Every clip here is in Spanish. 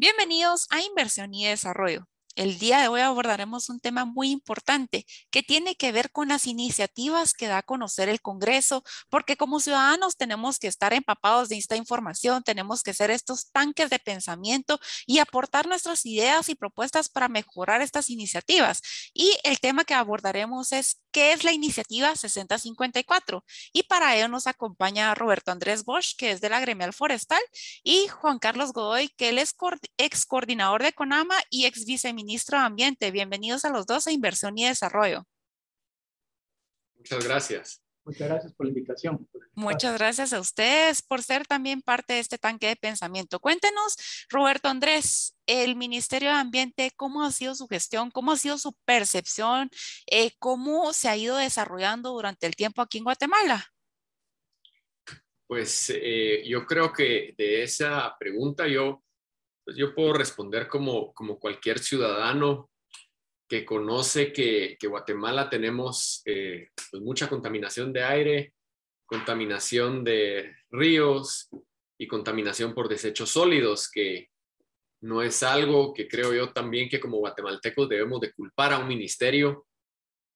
Bienvenidos a Inversión y Desarrollo. El día de hoy abordaremos un tema muy importante que tiene que ver con las iniciativas que da a conocer el Congreso, porque como ciudadanos tenemos que estar empapados de esta información, tenemos que ser estos tanques de pensamiento y aportar nuestras ideas y propuestas para mejorar estas iniciativas. Y el tema que abordaremos es ¿qué es la iniciativa 6054? Y para ello nos acompaña Roberto Andrés Bosch, que es de la Gremial Forestal, y Juan Carlos Godoy, que él es ex coordinador de CONAMA y ex viceministro de Ambiente. Bienvenidos a los dos a Inversión y Desarrollo. Muchas gracias. Muchas gracias por la invitación. Muchas gracias a ustedes por ser también parte de este tanque de pensamiento. Cuéntenos, Roberto Andrés, el Ministerio de Ambiente, ¿cómo ha sido su gestión? ¿Cómo ha sido su percepción? ¿Cómo se ha ido desarrollando durante el tiempo aquí en Guatemala? Pues yo creo que de esa pregunta yo puedo responder como cualquier ciudadano que conoce que Guatemala tenemos pues mucha contaminación de aire, contaminación de ríos y contaminación por desechos sólidos, que no es algo que creo yo también que como guatemaltecos debemos de culpar a un ministerio,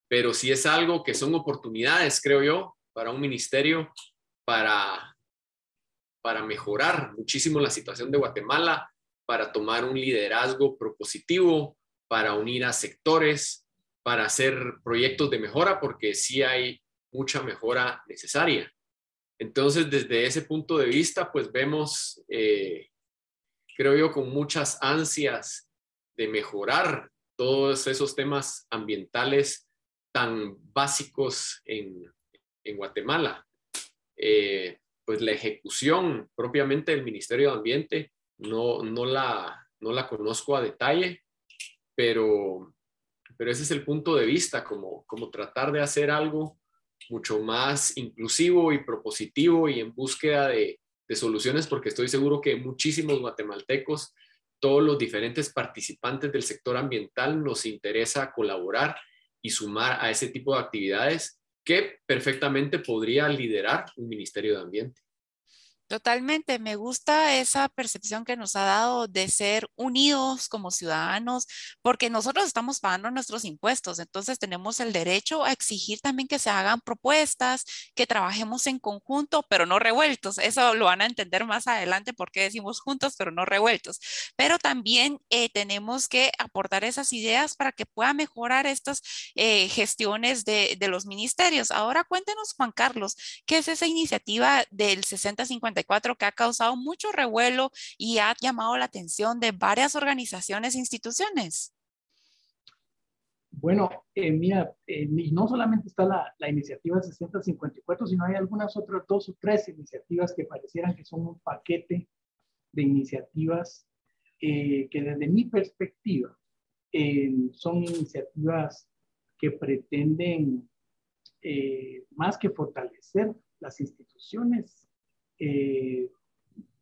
pero sí es algo que son oportunidades, creo yo, para un ministerio para mejorar muchísimo la situación de Guatemala, para tomar un liderazgo propositivo, para unir a sectores, para hacer proyectos de mejora, porque sí hay mucha mejora necesaria. Entonces, desde ese punto de vista, pues vemos, creo yo, con muchas ansias de mejorar todos esos temas ambientales tan básicos en Guatemala. Pues la ejecución propiamente del Ministerio de Ambiente no la conozco a detalle, pero ese es el punto de vista, como tratar de hacer algo mucho más inclusivo y propositivo y en búsqueda de soluciones, porque estoy seguro que muchísimos guatemaltecos, todos los diferentes participantes del sector ambiental, nos interesa colaborar y sumar a ese tipo de actividades que perfectamente podría liderar un Ministerio de Ambiente. Totalmente, me gusta esa percepción que nos ha dado de ser unidos como ciudadanos, porque nosotros estamos pagando nuestros impuestos, entonces tenemos el derecho a exigir también que se hagan propuestas, que trabajemos en conjunto, pero no revueltos. Eso lo van a entender más adelante porque decimos juntos, pero no revueltos. Pero también tenemos que aportar esas ideas para que pueda mejorar estas gestiones de los ministerios. Ahora cuéntenos, Juan Carlos, ¿qué es esa iniciativa del 6054 que ha causado mucho revuelo y ha llamado la atención de varias organizaciones e instituciones? Bueno, mira, y no solamente está la iniciativa 6054, sino hay algunas otras 2 o 3 iniciativas que parecieran que son un paquete de iniciativas que desde mi perspectiva son iniciativas que pretenden más que fortalecer las instituciones,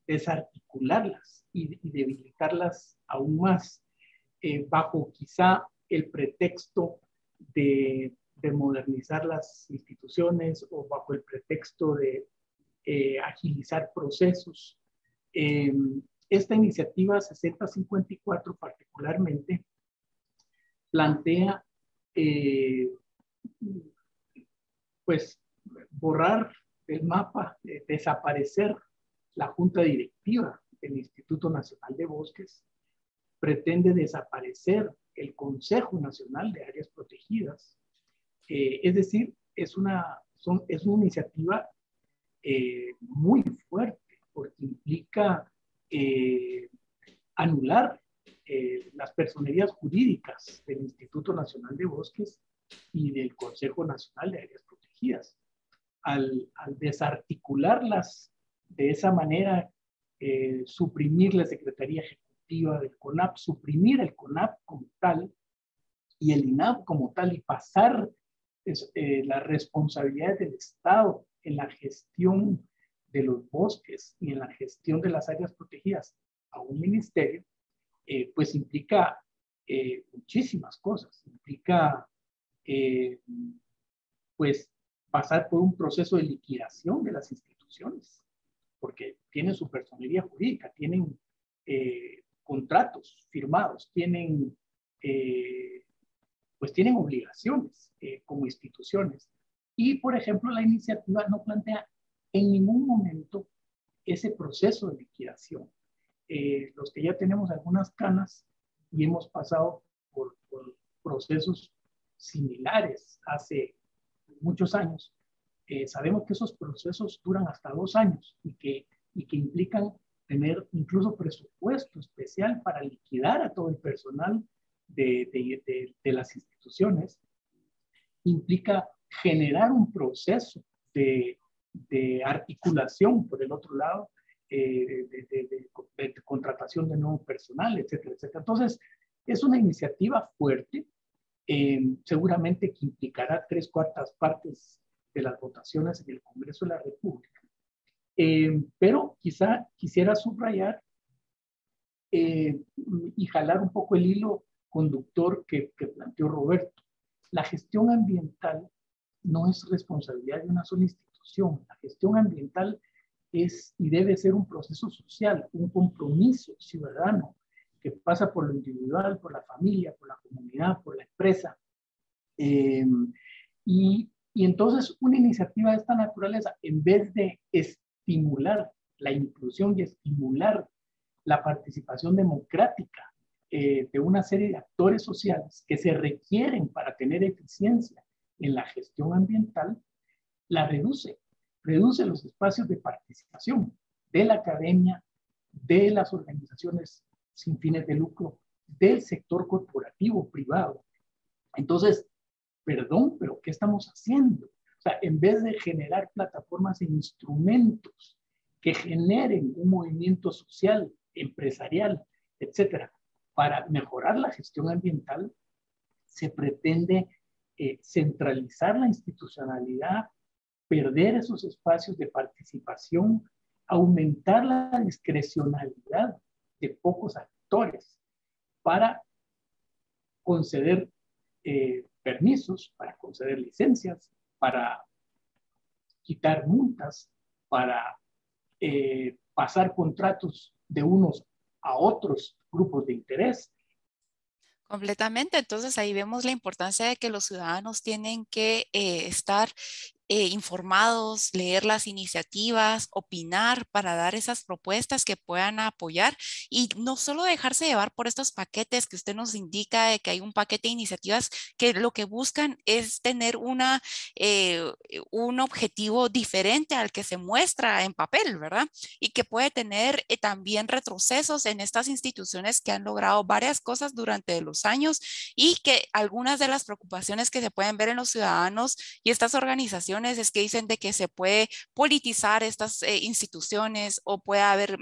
desarticularlas y debilitarlas aún más, bajo quizá el pretexto de modernizar las instituciones o bajo el pretexto de agilizar procesos. Esta iniciativa 6054 particularmente plantea pues borrar el mapa, desaparecer la junta directiva del Instituto Nacional de Bosques, pretende desaparecer el Consejo Nacional de Áreas Protegidas. Es decir, es una iniciativa muy fuerte porque implica anular las personerías jurídicas del Instituto Nacional de Bosques y del Consejo Nacional de Áreas Protegidas. Al desarticularlas de esa manera, suprimir la Secretaría Ejecutiva del CONAP, suprimir el CONAP como tal y el INAP como tal y pasar las responsabilidades del Estado en la gestión de los bosques y en la gestión de las áreas protegidas a un ministerio, pues implica muchísimas cosas. Implica pues pasar por un proceso de liquidación de las instituciones, porque tienen su personería jurídica, tienen contratos firmados, pues tienen obligaciones como instituciones. Y, por ejemplo, la iniciativa no plantea en ningún momento ese proceso de liquidación. Los que ya tenemos algunas canas y hemos pasado por procesos similares hace muchos años, sabemos que esos procesos duran hasta 2 años y que implican tener incluso presupuesto especial para liquidar a todo el personal de las instituciones. Implica generar un proceso de articulación, por el otro lado, de contratación de nuevo personal, etcétera, etcétera. Entonces, es una iniciativa fuerte, seguramente que implicará 3/4 partes de las votaciones en el Congreso de la República. Pero quizá quisiera subrayar y jalar un poco el hilo conductor que planteó Roberto. La gestión ambiental no es responsabilidad de una sola institución. La gestión ambiental es y debe ser un proceso social, un compromiso ciudadano que pasa por lo individual, por la familia, por la comunidad, por la empresa. Y entonces una iniciativa de esta naturaleza, en vez de estimular la inclusión y estimular la participación democrática de una serie de actores sociales que se requieren para tener eficiencia en la gestión ambiental, la reduce los espacios de participación de la academia, de las organizaciones sin fines de lucro, del sector corporativo privado. Entonces, perdón, pero ¿qué estamos haciendo? O sea, en vez de generar plataformas e instrumentos que generen un movimiento social, empresarial, etcétera, para mejorar la gestión ambiental, se pretende centralizar la institucionalidad, perder esos espacios de participación, aumentar la discrecionalidad de pocos actores para conceder permisos, para conceder licencias, para quitar multas, para pasar contratos de unos a otros grupos de interés. Completamente. Entonces ahí vemos la importancia de que los ciudadanos tienen que estar informados, leer las iniciativas, opinar para dar esas propuestas que puedan apoyar y no solo dejarse llevar por estos paquetes que usted nos indica de que hay un paquete de iniciativas que lo que buscan es tener un objetivo diferente al que se muestra en papel, ¿verdad? Y que puede tener también retrocesos en estas instituciones que han logrado varias cosas durante los años y que algunas de las preocupaciones que se pueden ver en los ciudadanos y estas organizaciones es que dicen de que se puede politizar estas instituciones o puede haber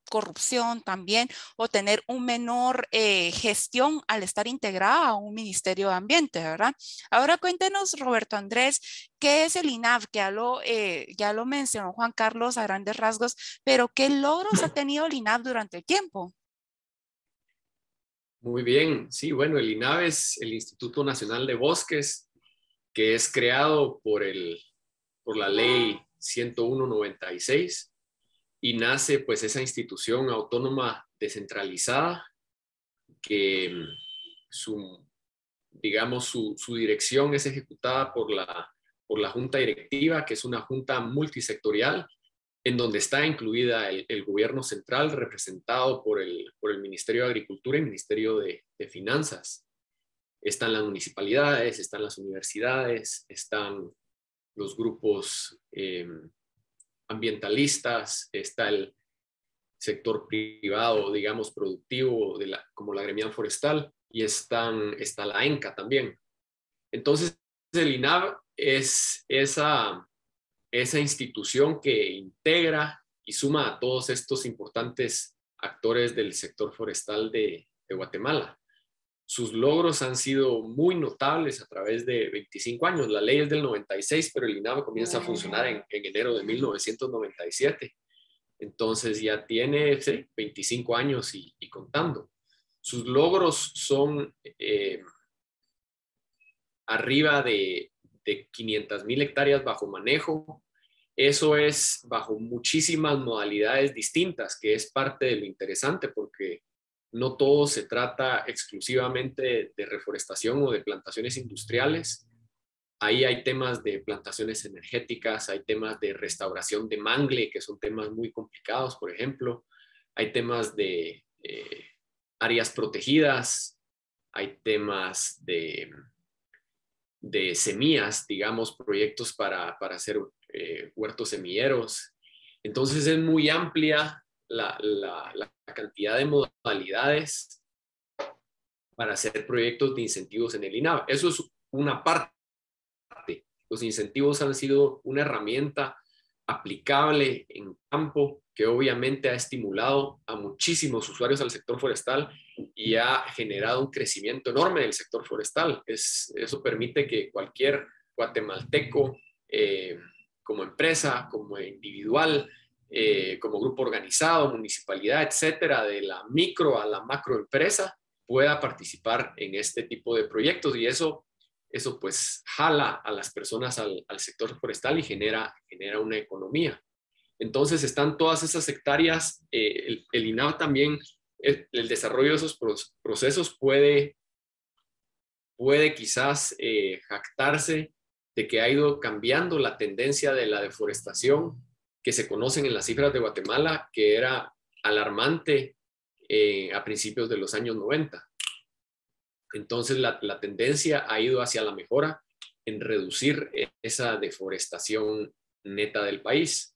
corrupción también o tener un menor gestión al estar integrada a un Ministerio de Ambiente, ¿verdad? Ahora cuéntenos, Roberto Andrés, ¿qué es el INAV? Que ya lo mencionó Juan Carlos a grandes rasgos, pero ¿qué logros ha tenido el INAV durante el tiempo? Muy bien, sí, bueno, el INAV es el Instituto Nacional de Bosques, que es creado por la ley 101/96 y nace pues esa institución autónoma descentralizada que digamos, su dirección es ejecutada por la Junta Directiva, que es una junta multisectorial en donde está incluida el gobierno central representado por el Ministerio de Agricultura y el Ministerio de Finanzas. Están las municipalidades, están las universidades, están los grupos ambientalistas, está el sector privado, digamos, productivo, como la gremial forestal, y está la ENCA también. Entonces, el INAV es esa institución que integra y suma a todos estos importantes actores del sector forestal de Guatemala. Sus logros han sido muy notables a través de 25 años. La ley es del 96, pero el INAV comienza a funcionar en enero de 1997. Entonces ya tiene 25 años y contando. Sus logros son arriba de 500,000 hectáreas bajo manejo. Eso es bajo muchísimas modalidades distintas, que es parte de lo interesante porque No todo se trata exclusivamente de reforestación o de plantaciones industriales. Ahí hay temas de plantaciones energéticas, hay temas de restauración de mangle, que son temas muy complicados, por ejemplo. Hay temas de áreas protegidas, hay temas de semillas, digamos, proyectos para hacer huertos semilleros. Entonces es muy amplia la cantidad de modalidades para hacer proyectos de incentivos en el INAV. Eso es una parte. Los incentivos han sido una herramienta aplicable en campo que obviamente ha estimulado a muchísimos usuarios al sector forestal y ha generado un crecimiento enorme del sector forestal. Eso permite que cualquier guatemalteco, como empresa, como individual, como grupo organizado, municipalidad, etcétera, de la micro a la macroempresa, pueda participar en este tipo de proyectos, y eso pues jala a las personas al sector forestal y genera una economía. Entonces están todas esas hectáreas. El INAV también, el desarrollo de esos procesos puede quizás jactarse de que ha ido cambiando la tendencia de la deforestación que se conocen en las cifras de Guatemala, que era alarmante a principios de los años 90. Entonces la tendencia ha ido hacia la mejora en reducir esa deforestación neta del país.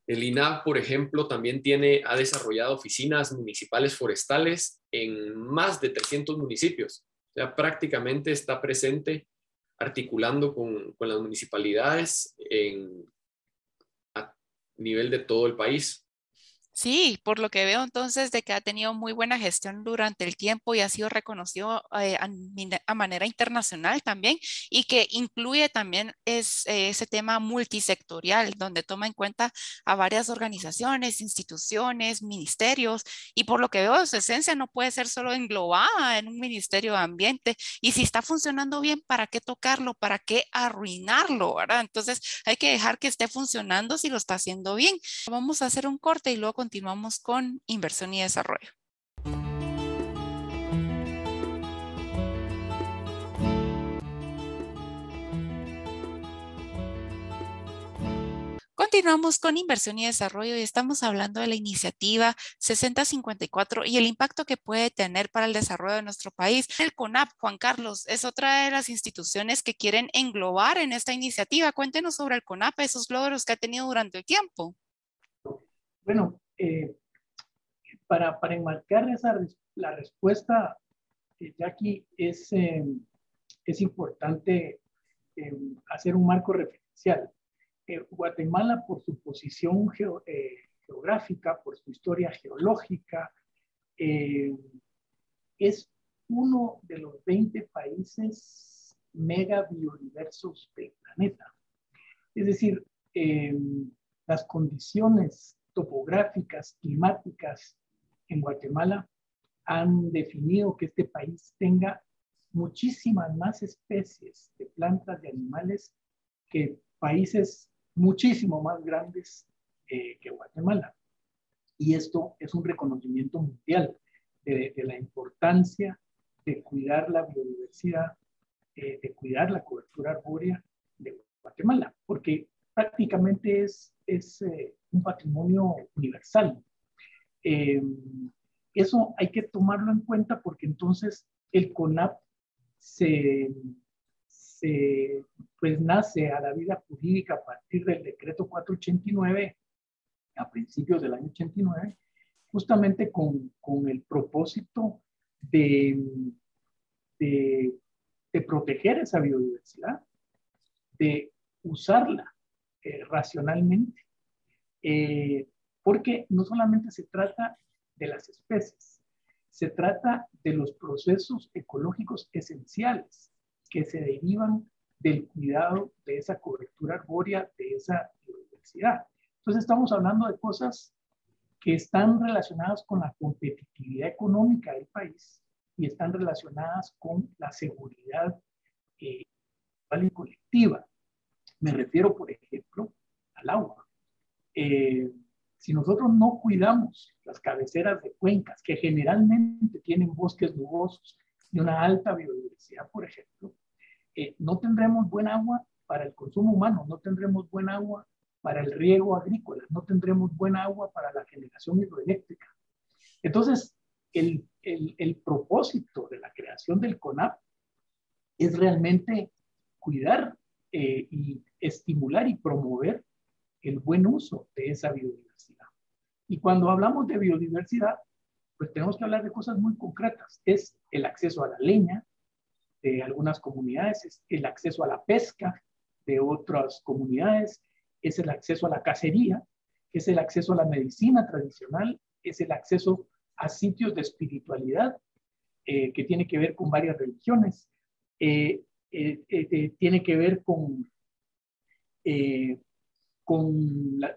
El INAV, por ejemplo, también ha desarrollado oficinas municipales forestales en más de 300 municipios. O sea, prácticamente está presente articulando con las municipalidades a nivel de todo el país. Sí, por lo que veo entonces de que ha tenido muy buena gestión durante el tiempo y ha sido reconocido a manera internacional también, y que incluye también ese tema multisectorial donde toma en cuenta a varias organizaciones, instituciones, ministerios, y por lo que veo su esencia no puede ser solo englobada en un ministerio de ambiente, y si está funcionando bien, ¿para qué tocarlo? ¿Para qué arruinarlo? ¿Verdad? Entonces hay que dejar que esté funcionando si lo está haciendo bien. Vamos a hacer un corte y luego continuamos con inversión y desarrollo. Continuamos con inversión y desarrollo y estamos hablando de la iniciativa 6054 y el impacto que puede tener para el desarrollo de nuestro país. El CONAP, Juan Carlos, es otra de las instituciones que quieren englobar en esta iniciativa. Cuéntenos sobre el CONAP, esos logros que ha tenido durante el tiempo. Bueno, para enmarcar la respuesta, Jackie, es importante hacer un marco referencial. Guatemala, por su posición geográfica, por su historia geológica, es uno de los 20 países mega biodiversos del planeta. Es decir, las condiciones topográficas, climáticas en Guatemala han definido que este país tenga muchísimas más especies de plantas y animales que países muchísimo más grandes que Guatemala. Y esto es un reconocimiento mundial de la importancia de cuidar la biodiversidad, de cuidar la cobertura arbórea de Guatemala, porque prácticamente es un patrimonio universal. Eso hay que tomarlo en cuenta porque entonces el CONAP pues nace a la vida jurídica a partir del decreto 489 a principios del año 89, justamente con el propósito de proteger esa biodiversidad, de usarla racionalmente, porque no solamente se trata de las especies, se trata de los procesos ecológicos esenciales que se derivan del cuidado de esa cobertura arbórea, de esa biodiversidad. Entonces estamos hablando de cosas que están relacionadas con la competitividad económica del país y están relacionadas con la seguridad y colectiva. Me refiero, por ejemplo, al agua. Si nosotros no cuidamos las cabeceras de cuencas, que generalmente tienen bosques nubosos y una alta biodiversidad, por ejemplo, no tendremos buen agua para el consumo humano, no tendremos buen agua para el riego agrícola, no tendremos buen agua para la generación hidroeléctrica. Entonces, el propósito de la creación del CONAP es realmente cuidar y estimular y promover el buen uso de esa biodiversidad. Y cuando hablamos de biodiversidad, pues tenemos que hablar de cosas muy concretas. Es el acceso a la leña de algunas comunidades, es el acceso a la pesca de otras comunidades, es el acceso a la cacería, es el acceso a la medicina tradicional, es el acceso a sitios de espiritualidad que tiene que ver con varias religiones, tiene que ver con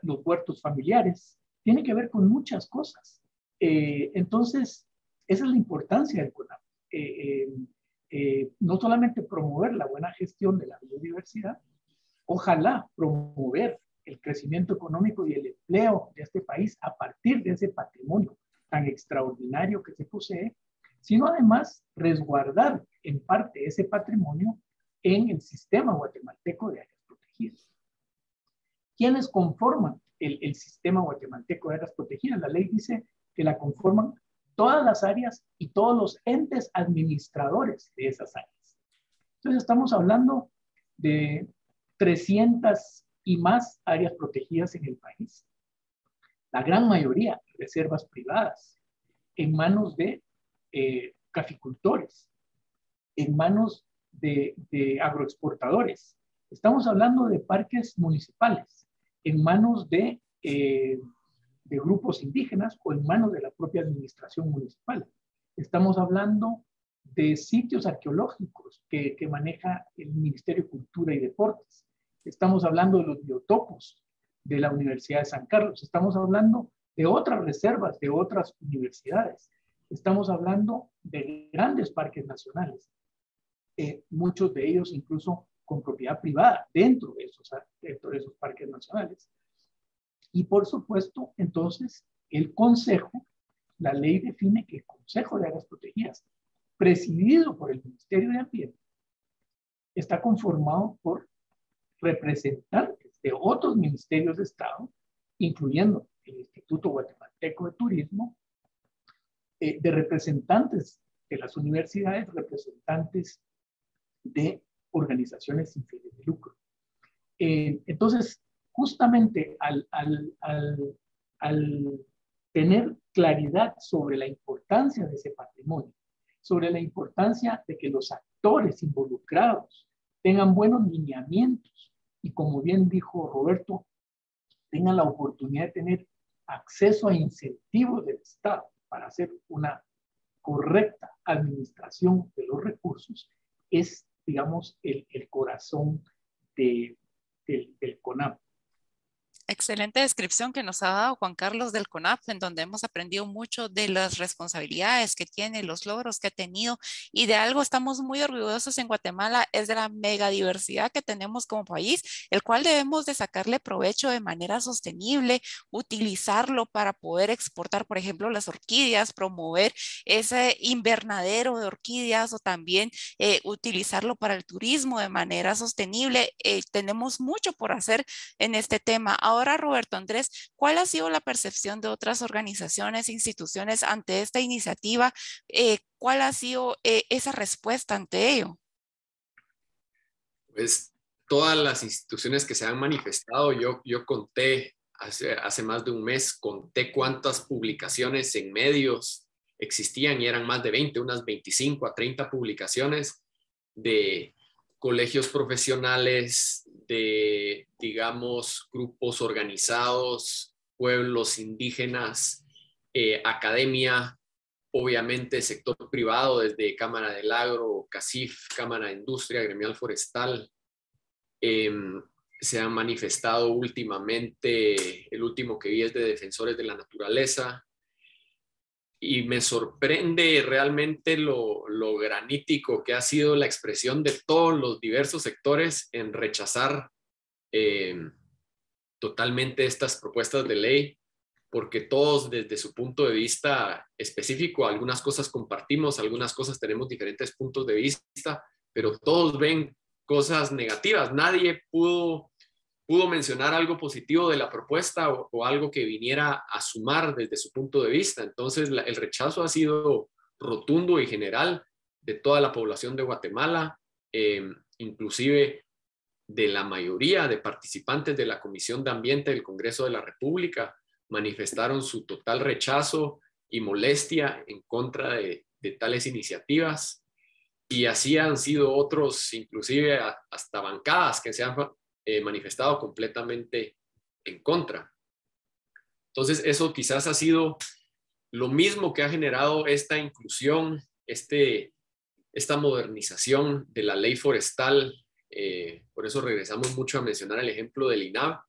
los huertos familiares, tiene que ver con muchas cosas. Entonces, esa es la importancia del CONAP. No solamente promover la buena gestión de la biodiversidad, ojalá promover el crecimiento económico y el empleo de este país a partir de ese patrimonio tan extraordinario que se posee, sino además resguardar en parte ese patrimonio en el sistema guatemalteco de áreas protegidas. ¿Quiénes conforman el sistema guatemalteco de áreas protegidas? La ley dice que la conforman todas las áreas y todos los entes administradores de esas áreas. Entonces estamos hablando de 300 y más áreas protegidas en el país. La gran mayoría reservas privadas en manos de caficultores, en manos de agroexportadores. Estamos hablando de parques municipales, en manos de grupos indígenas o en manos de la propia administración municipal. Estamos hablando de sitios arqueológicos que maneja el Ministerio de Cultura y Deportes. Estamos hablando de los biotopos de la Universidad de San Carlos. Estamos hablando de otras reservas de otras universidades. Estamos hablando de grandes parques nacionales, muchos de ellos incluso con propiedad privada dentro de esos parques nacionales. Y por supuesto, entonces, el Consejo, la ley define que el Consejo de Áreas Protegidas, presidido por el Ministerio de Ambiente, está conformado por representantes de otros ministerios de Estado, incluyendo el Instituto Guatemalteco de Turismo, de representantes de las universidades, representantes de organizaciones sin fines de lucro. Entonces, justamente al tener claridad sobre la importancia de ese patrimonio, sobre la importancia de que los actores involucrados tengan buenos lineamientos y, como bien dijo Roberto, tengan la oportunidad de tener acceso a incentivos del Estado para hacer una correcta administración de los recursos, es, digamos, el corazón del CONAP. Excelente descripción que nos ha dado Juan Carlos del CONAP, en donde hemos aprendido mucho de las responsabilidades que tiene, los logros que ha tenido, y de algo estamos muy orgullosos en Guatemala, es de la megadiversidad que tenemos como país, el cual debemos de sacarle provecho de manera sostenible, utilizarlo para poder exportar, por ejemplo, las orquídeas, promover ese invernadero de orquídeas o también utilizarlo para el turismo de manera sostenible. Tenemos mucho por hacer en este tema. Ahora, Roberto Andrés, ¿cuál ha sido la percepción de otras organizaciones, instituciones ante esta iniciativa? ¿Cuál ha sido esa respuesta ante ello? Pues todas las instituciones que se han manifestado, yo conté hace más de un mes, conté cuántas publicaciones en medios existían y eran más de 20, unas 25 a 30 publicaciones de colegios profesionales, de, digamos, grupos organizados, pueblos indígenas, academia, obviamente sector privado, desde Cámara del Agro, CACIF, Cámara de Industria, Gremial Forestal. Se han manifestado últimamente, el último que vi es de Defensores de la Naturaleza, y me sorprende realmente lo granítico que ha sido la expresión de todos los diversos sectores en rechazar totalmente estas propuestas de ley, porque todos desde su punto de vista específico, algunas cosas compartimos, algunas cosas tenemos diferentes puntos de vista, pero todos ven cosas negativas. Nadie pudo mencionar algo positivo de la propuesta o algo que viniera a sumar desde su punto de vista. Entonces, el rechazo ha sido rotundo y general de toda la población de Guatemala, inclusive de la mayoría de participantes de la Comisión de Ambiente del Congreso de la República, manifestaron su total rechazo y molestia en contra de tales iniciativas. Y así han sido otros, inclusive hasta bancadas que se han manifestado completamente en contra. Entonces, eso quizás ha sido lo mismo que ha generado esta inclusión, esta modernización de la ley forestal. Por eso regresamos mucho a mencionar el ejemplo del INAV.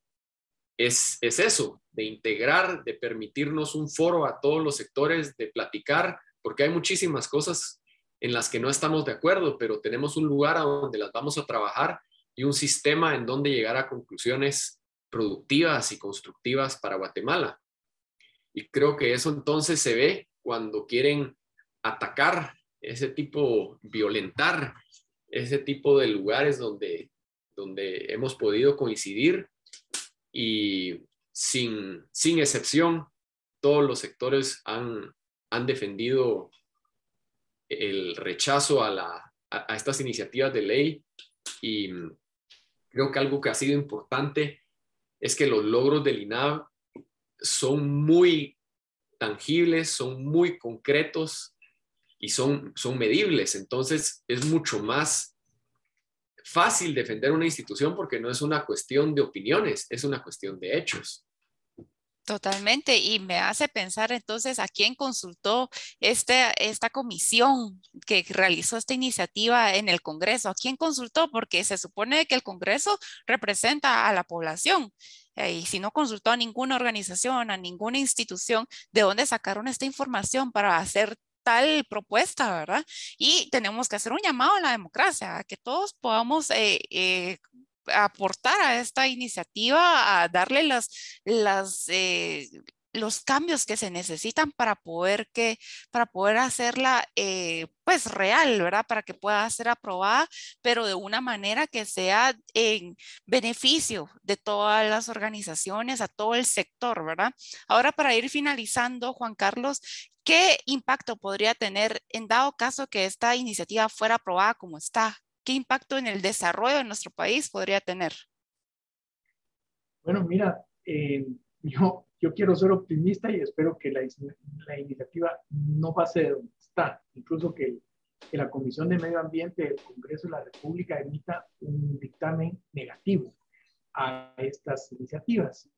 Es eso, de integrar, de permitirnos un foro a todos los sectores, de platicar, porque hay muchísimas cosas en las que no estamos de acuerdo, pero tenemos un lugar a donde las vamos a trabajar y un sistema en donde llegar a conclusiones productivas y constructivas para Guatemala. Y creo que eso entonces se ve cuando quieren atacar ese tipo, violentar ese tipo de lugares donde hemos podido coincidir, y sin excepción, todos los sectores han defendido el rechazo a estas iniciativas de ley. Y creo que algo que ha sido importante es que los logros del INAV son muy tangibles, son muy concretos y son medibles. Entonces es mucho más fácil defender una institución porque no es una cuestión de opiniones, es una cuestión de hechos. Totalmente, y me hace pensar entonces a quién consultó esta comisión que realizó esta iniciativa en el Congreso. ¿A quién consultó? Porque se supone que el Congreso representa a la población. Y si no consultó a ninguna organización, a ninguna institución, ¿de dónde sacaron esta información para hacer tal propuesta, verdad? Y tenemos que hacer un llamado a la democracia, a que todos podamos aportar a esta iniciativa, a darle los cambios que se necesitan para poder hacerla pues real, ¿verdad? Para que pueda ser aprobada, pero de una manera que sea en beneficio de todas las organizaciones, a todo el sector, ¿verdad? Ahora, para ir finalizando, Juan Carlos, ¿qué impacto podría tener en dado caso que esta iniciativa fuera aprobada como está? ¿Qué impacto en el desarrollo de nuestro país podría tener? Bueno, mira, yo quiero ser optimista y espero que la iniciativa no pase de donde está, incluso que la Comisión de Medio Ambiente del Congreso de la República emita un dictamen negativo a estas iniciativas,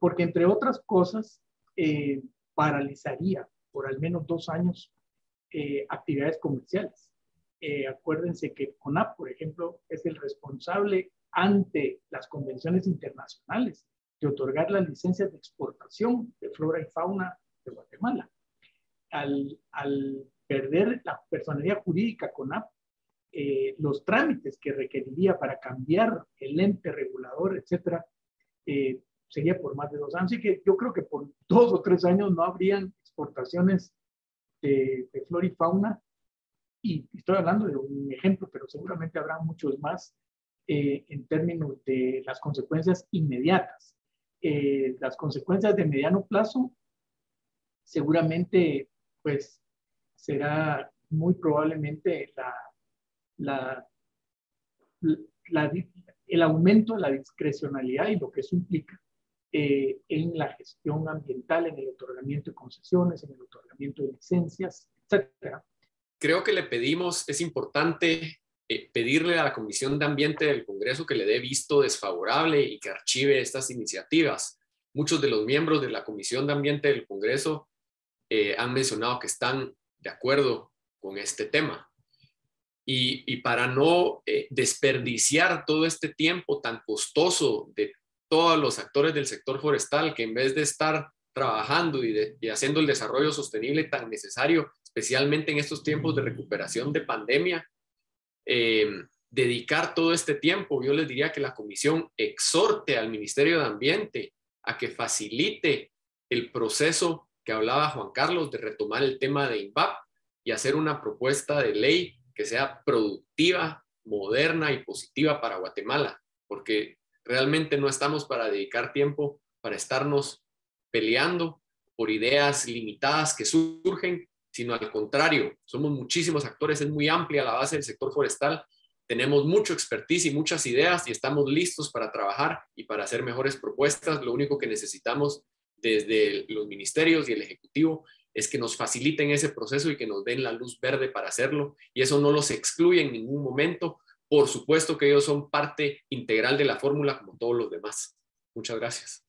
porque entre otras cosas paralizaría por al menos 2 años actividades comerciales. Acuérdense que CONAP, por ejemplo, es el responsable ante las convenciones internacionales de otorgar las licencias de exportación de flora y fauna de Guatemala. Al perder la personería jurídica CONAP, los trámites que requeriría para cambiar el ente regulador, etcétera, sería por más de 2 años. Así que yo creo que por 2 o 3 años no habrían exportaciones de flora y fauna. Y estoy hablando de un ejemplo, pero seguramente habrá muchos más en términos de las consecuencias inmediatas. Las consecuencias de mediano plazo, seguramente, pues, será muy probablemente el aumento de la discrecionalidad y lo que eso implica en la gestión ambiental, en el otorgamiento de concesiones, en el otorgamiento de licencias, etcétera. Creo que es importante pedirle a la Comisión de Ambiente del Congreso que le dé visto desfavorable y que archive estas iniciativas. Muchos de los miembros de la Comisión de Ambiente del Congreso han mencionado que están de acuerdo con este tema. Y para no desperdiciar todo este tiempo tan costoso de todos los actores del sector forestal, que en vez de estar trabajando y haciendo el desarrollo sostenible tan necesario, especialmente en estos tiempos de recuperación de pandemia, dedicar todo este tiempo, yo les diría que la comisión exhorte al Ministerio de Ambiente a que facilite el proceso que hablaba Juan Carlos de retomar el tema de INVAP y hacer una propuesta de ley que sea productiva, moderna y positiva para Guatemala, porque realmente no estamos para dedicar tiempo para estarnos peleando por ideas limitadas que surgen, sino al contrario, somos muchísimos actores, es muy amplia la base del sector forestal, tenemos mucho expertise y muchas ideas y estamos listos para trabajar y para hacer mejores propuestas. Lo único que necesitamos desde los ministerios y el Ejecutivo es que nos faciliten ese proceso y que nos den la luz verde para hacerlo, y eso no los excluye en ningún momento. Por supuesto que ellos son parte integral de la fórmula como todos los demás. Muchas gracias.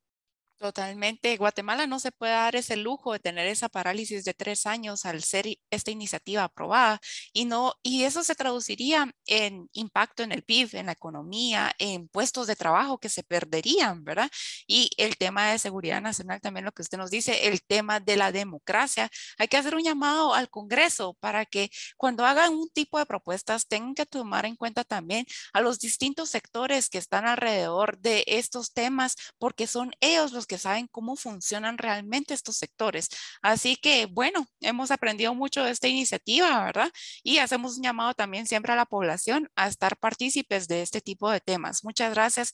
Totalmente. Guatemala no se puede dar ese lujo de tener esa parálisis de 3 años al ser esta iniciativa aprobada y eso se traduciría en impacto en el PIB, en la economía, en puestos de trabajo que se perderían, ¿verdad? Y el tema de seguridad nacional, también lo que usted nos dice, el tema de la democracia. Hay que hacer un llamado al Congreso para que cuando hagan un tipo de propuestas tengan que tomar en cuenta también a los distintos sectores que están alrededor de estos temas, porque son ellos los que saben cómo funcionan realmente estos sectores. Así que, bueno, hemos aprendido mucho de esta iniciativa, ¿verdad? Y hacemos un llamado también siempre a la población a estar partícipes de este tipo de temas. Muchas gracias,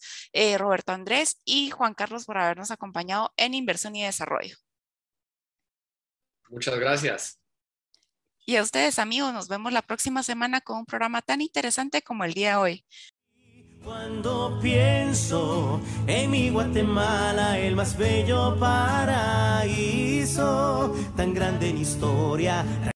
Roberto Andrés y Juan Carlos, por habernos acompañado en Inversión y Desarrollo. Muchas gracias. Y a ustedes, amigos, nos vemos la próxima semana con un programa tan interesante como el día de hoy. Cuando pienso en mi Guatemala, el más bello paraíso, tan grande en historia.